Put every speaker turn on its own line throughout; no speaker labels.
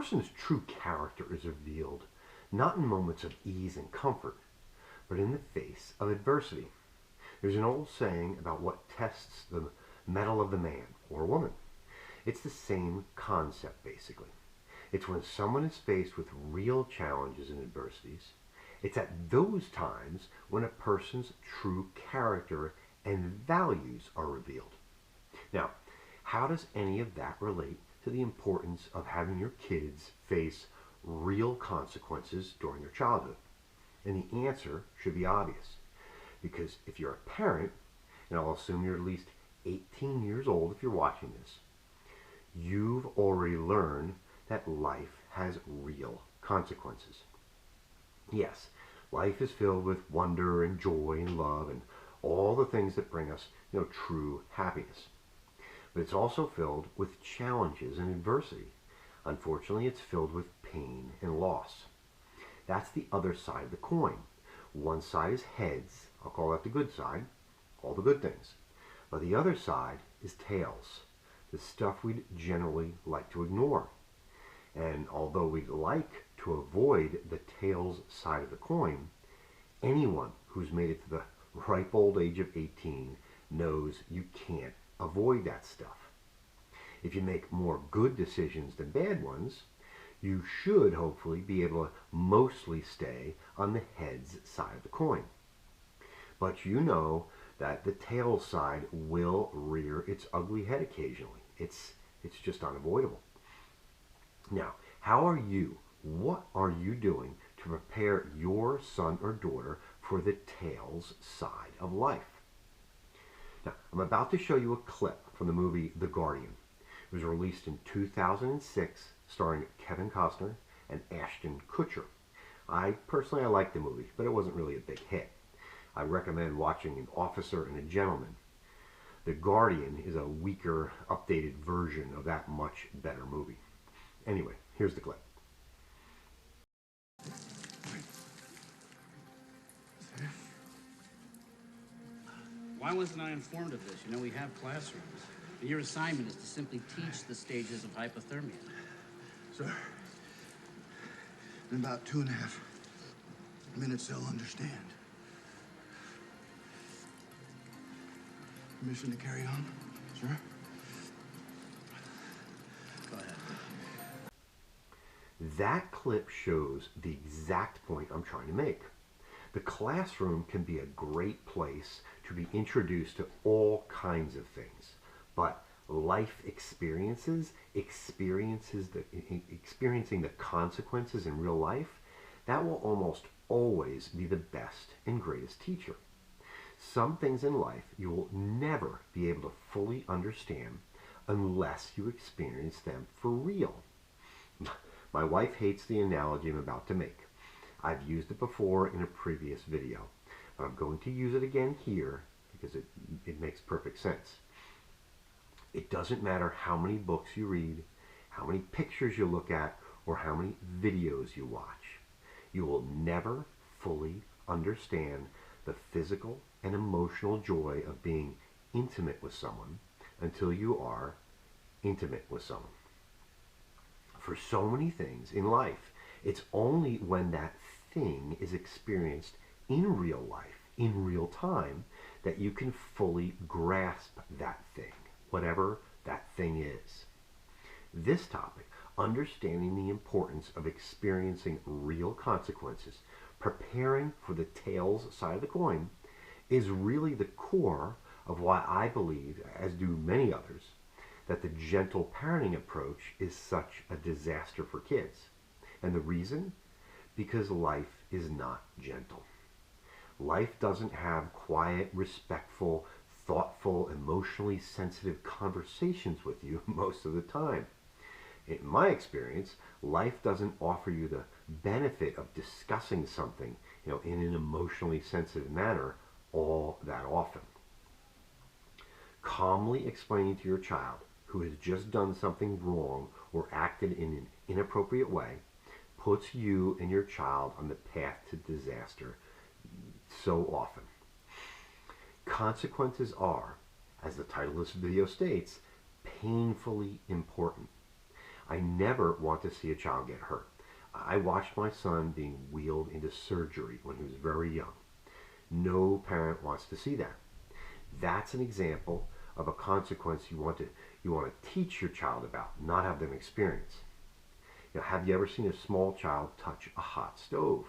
person's true character is revealed not in moments of ease and comfort, but in the face of adversity. There's an old saying about what tests the mettle of the man or woman. It's the same concept, basically. It's when someone is faced with real challenges and adversities. It's at those times when a person's true character and values are revealed. Now, how does any of that relate to the importance of having your kids face real consequences during their childhood? And the answer should be obvious. Because if you're a parent, and I'll assume you're at least 18 years old if you're watching this, you've already learned that life has real consequences. Yes, life is filled with wonder and joy and love and all the things that bring us, true happiness. But it's also filled with challenges and adversity. Unfortunately, it's filled with pain and loss. That's the other side of the coin. One side is heads, I'll call that the good side, all the good things. But the other side is tails, the stuff we'd generally like to ignore. And although we'd like to avoid the tails side of the coin, anyone who's made it to the ripe old age of 18 knows you can't avoid that stuff. If you make more good decisions than bad ones, you should hopefully be able to mostly stay on the heads side of the coin. But you know that the tail side will rear its ugly head occasionally. It's just unavoidable. Now, what are you doing to prepare your son or daughter for the tails side of life? Now, I'm about to show you a clip from the movie The Guardian. It was released in 2006, starring Kevin Costner and Ashton Kutcher. I like the movie, but it wasn't really a big hit. I recommend watching An Officer and a Gentleman. The Guardian is a weaker, updated version of that much better movie. Anyway, here's the clip.
Why wasn't I informed of this? You know, we have classrooms. And your assignment is to simply teach the stages of hypothermia.
Sir, in about 2.5 minutes, they'll understand. Permission to carry on, sir?
Go ahead.
That clip shows the exact point I'm trying to make. The classroom can be a great place to be introduced to all kinds of things, but life experiencing the consequences in real life, that will almost always be the best and greatest teacher. Some things in life you will never be able to fully understand unless you experience them for real. My wife hates the analogy I'm about to make. I've used it before in a previous video, but I'm going to use it again here because it makes perfect sense. It doesn't matter how many books you read, how many pictures you look at, or how many videos you watch. You will never fully understand the physical and emotional joy of being intimate with someone until you are intimate with someone. For so many things in life, it's only when that thing is experienced in real life, in real time, that you can fully grasp that thing, whatever that thing is. This topic, understanding the importance of experiencing real consequences, preparing for the tails side of the coin, is really the core of why I believe, as do many others, that the gentle parenting approach is such a disaster for kids. And the reason? Because life is not gentle. Life doesn't have quiet, respectful, thoughtful, emotionally sensitive conversations with you most of the time. In my experience, life doesn't offer you the benefit of discussing something, in an emotionally sensitive manner all that often. Calmly explaining to your child who has just done something wrong or acted in an inappropriate way puts you and your child on the path to disaster so often. Consequences are, as the title of this video states, painfully important. I never want to see a child get hurt. I watched my son being wheeled into surgery when he was very young. No parent wants to see that. That's an example of a consequence you want to teach your child about, not have them experience. Have you ever seen a small child touch a hot stove?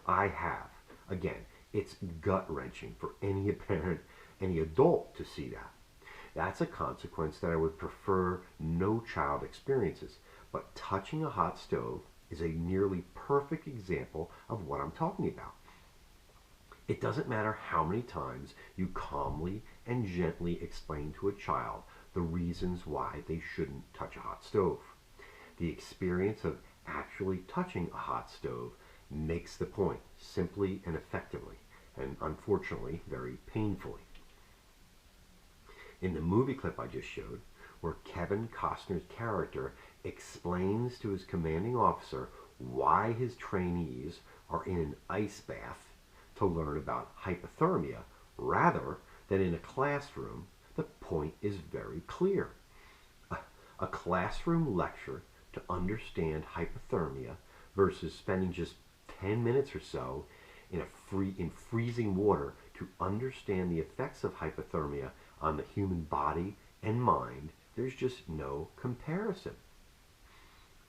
I have. Again, it's gut-wrenching for any parent, any adult to see that. That's a consequence that I would prefer no child experiences. But touching a hot stove is a nearly perfect example of what I'm talking about. It doesn't matter how many times you calmly and gently explain to a child the reasons why they shouldn't touch a hot stove. The experience of actually touching a hot stove makes the point simply and effectively, and unfortunately very painfully. In the movie clip I just showed, where Kevin Costner's character explains to his commanding officer why his trainees are in an ice bath to learn about hypothermia rather than in a classroom, the point is very clear. A classroom lecture to understand hypothermia versus spending just 10 minutes or so in freezing water to understand the effects of hypothermia on the human body and mind, there's just no comparison.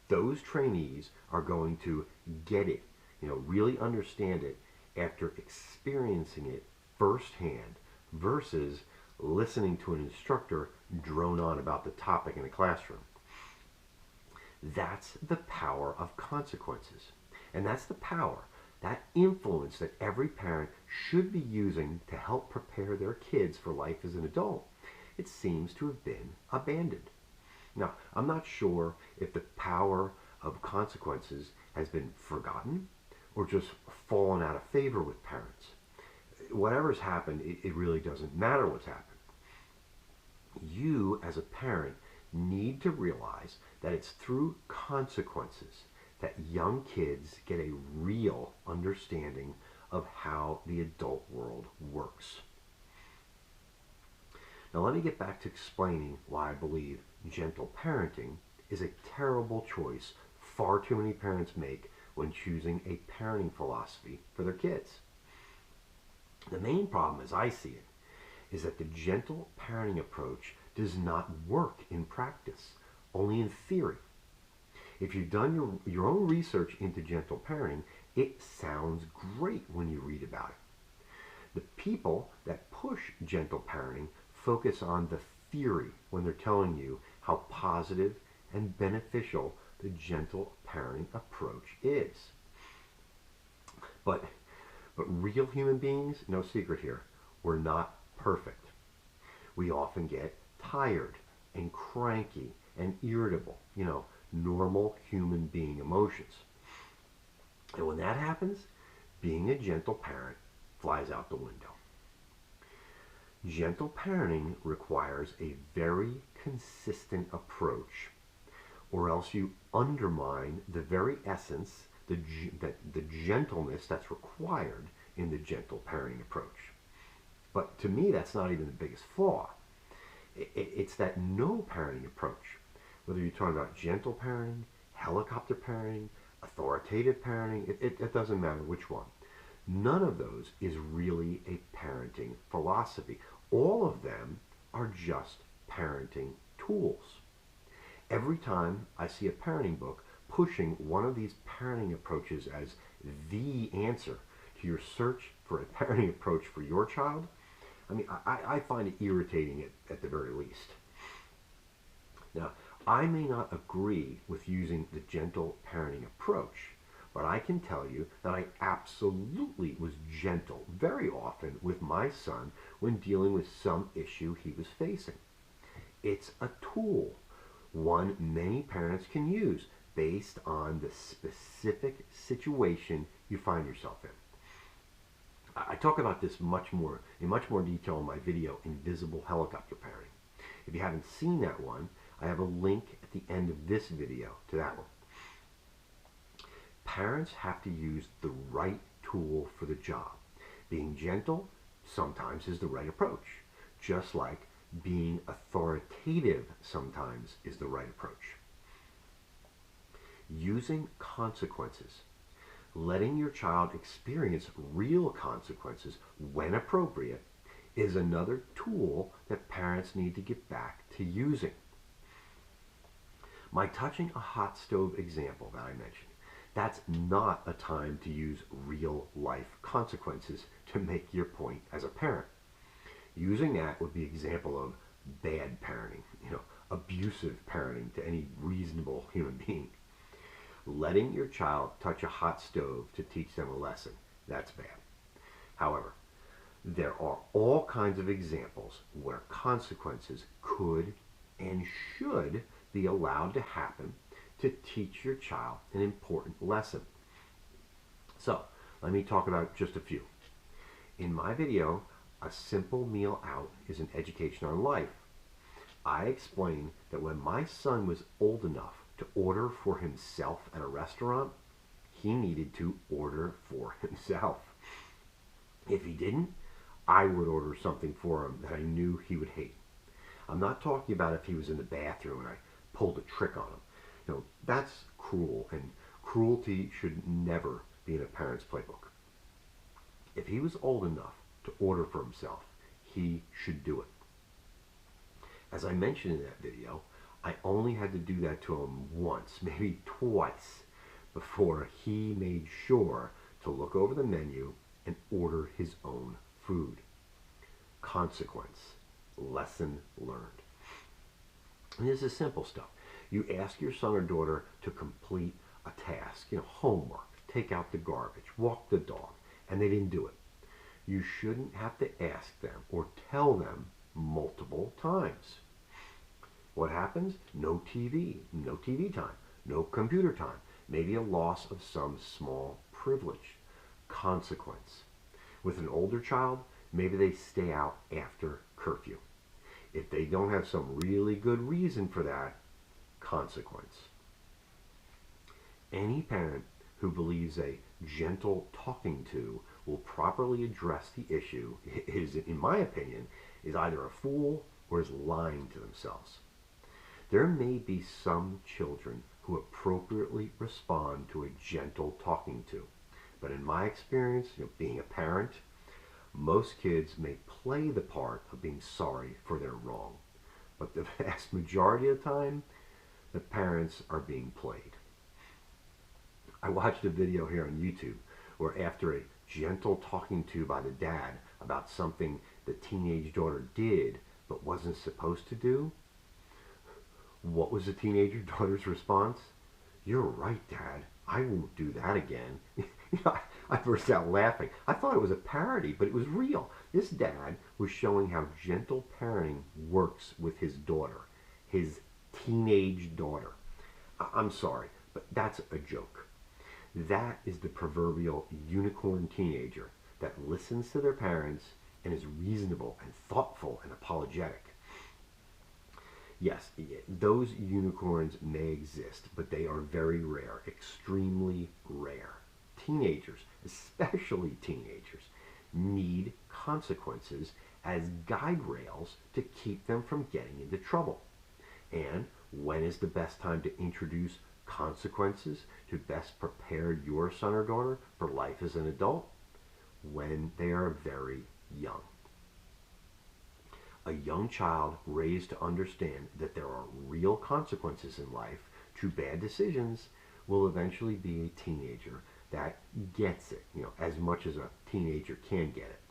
Those trainees are going to get it, really understand it after experiencing it firsthand versus listening to an instructor drone on about the topic in a classroom. That's the power of consequences. And that's the power, that influence that every parent should be using to help prepare their kids for life as an adult. It seems to have been abandoned. Now, I'm not sure if the power of consequences has been forgotten or just fallen out of favor with parents. Whatever's happened, it really doesn't matter what's happened. You, as a parent, need to realize that it's through consequences that young kids get a real understanding of how the adult world works. Now let me get back to explaining why I believe gentle parenting is a terrible choice far too many parents make when choosing a parenting philosophy for their kids. The main problem, as I see it, is that the gentle parenting approach does not work in practice, only in theory. If you've done your own research into gentle parenting, it sounds great when you read about it. The people that push gentle parenting focus on the theory when they're telling you how positive and beneficial the gentle parenting approach is. But real human beings, no secret here, we're not perfect. We often get tired and cranky and irritable, normal human being emotions. And when that happens, being a gentle parent flies out the window. Gentle parenting requires a very consistent approach, or else you undermine the very essence, the gentleness that's required in the gentle parenting approach. But to me, that's not even the biggest flaw. It's that no parenting approach, whether you're talking about gentle parenting, helicopter parenting, authoritative parenting, it doesn't matter which one. None of those is really a parenting philosophy. All of them are just parenting tools. Every time I see a parenting book pushing one of these parenting approaches as the answer to your search for a parenting approach for your child, I find it irritating at the very least. Now, I may not agree with using the gentle parenting approach, but I can tell you that I absolutely was gentle very often with my son when dealing with some issue he was facing. It's a tool, one many parents can use based on the specific situation you find yourself in. I talk about this in much more detail in my video, Invisible Helicopter Parenting. If you haven't seen that one, I have a link at the end of this video to that one. Parents have to use the right tool for the job. Being gentle sometimes is the right approach, just like being authoritative sometimes is the right approach. Using consequences, letting your child experience real consequences when appropriate, is another tool that parents need to get back to using. My touching a hot stove example that I mentioned, that's not a time to use real life consequences to make your point as a parent. Using that would be an example of bad parenting, abusive parenting to any reasonable human being. Letting your child touch a hot stove to teach them a lesson, that's bad. However, there are all kinds of examples where consequences could and should be allowed to happen to teach your child an important lesson. So, let me talk about just a few. In my video, A Simple Meal Out is an Education on Life, I explain that when my son was old enough to order for himself at a restaurant, he needed to order for himself. If he didn't, I would order something for him that I knew he would hate. I'm not talking about if he was in the bathroom and I pulled a trick on him. That's cruel, and cruelty should never be in a parent's playbook. If he was old enough to order for himself, he should do it. As I mentioned in that video, I only had to do that to him once, maybe twice, before he made sure to look over the menu and order his own food. Consequence. Lesson learned. And this is simple stuff. You ask your son or daughter to complete a task, homework, take out the garbage, walk the dog, and they didn't do it. You shouldn't have to ask them or tell them multiple times. What happens? No TV time, no computer time, maybe a loss of some small privilege. Consequence. With an older child, maybe they stay out after curfew. If they don't have some really good reason for that, consequence. Any parent who believes a gentle talking to will properly address the issue is, in my opinion, is either a fool or is lying to themselves. There may be some children who appropriately respond to a gentle talking to, but in my experience, being a parent, most kids may play the part of being sorry for their wrong, but the vast majority of the time, the parents are being played. I watched a video here on YouTube where after a gentle talking to by the dad about something the teenage daughter did but wasn't supposed to do, what was the teenager daughter's response? "You're right, Dad. I won't do that again." I burst out laughing. I thought it was a parody, but it was real. This dad was showing how gentle parenting works with his daughter, his teenage daughter. I'm sorry, but that's a joke. That is the proverbial unicorn teenager that listens to their parents and is reasonable and thoughtful and apologetic. Yes, those unicorns may exist, but they are very rare, extremely rare. Teenagers, especially teenagers, need consequences as guide rails to keep them from getting into trouble. And when is the best time to introduce consequences to best prepare your son or daughter for life as an adult? When they are very young. A young child raised to understand that there are real consequences in life to bad decisions will eventually be a teenager that gets it, as much as a teenager can get it.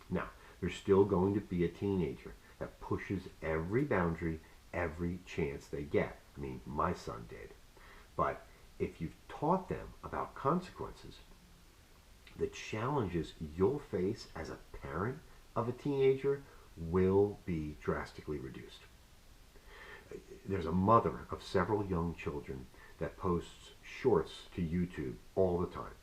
Now, there's still going to be a teenager that pushes every boundary every chance they get. I mean, my son did. But if you've taught them about consequences, the challenges you'll face as a parent of a teenager will be drastically reduced. There's a mother of several young children that posts shorts to YouTube all the time.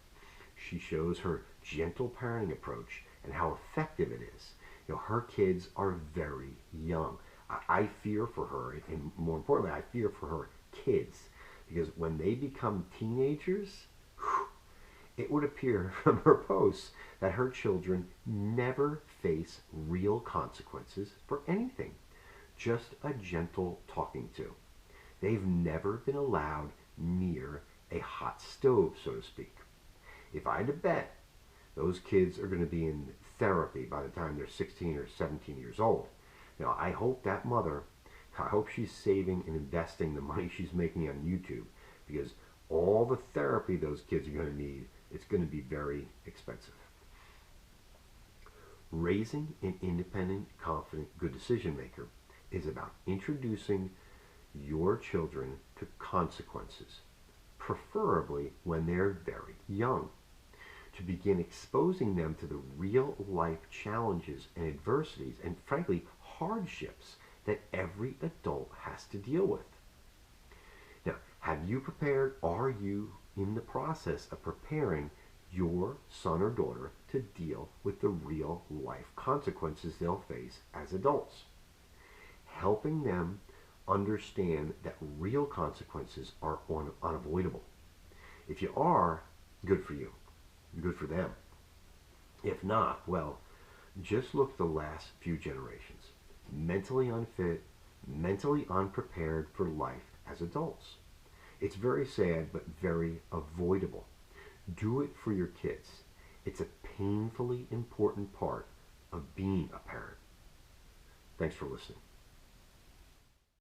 She shows her gentle parenting approach and how effective it is. Her kids are very young. I fear for her, and more importantly, I fear for her kids, because when they become teenagers, it would appear from her posts that her children never face real consequences for anything, just a gentle talking to. They've never been allowed near a hot stove, so to speak. If I had to bet, those kids are going to be in therapy by the time they're 16 or 17 years old. Now, I hope that mother, I hope she's saving and investing the money she's making on YouTube, because all the therapy those kids are going to need, it's going to be very expensive. Raising an independent, confident, good decision maker is about introducing your children to consequences, preferably when they're very young, to begin exposing them to the real life challenges and adversities and, frankly, hardships that every adult has to deal with. Now, have you prepared? Are you in the process of preparing your son or daughter to deal with the real life consequences they'll face as adults? Helping them understand that real consequences are unavoidable. If you are, good for you, good for them. If not, well, just look at the last few generations. Mentally unfit, mentally unprepared for life as adults. It's very sad, but very avoidable. Do it for your kids. It's a painfully important part of being a parent. Thanks for listening.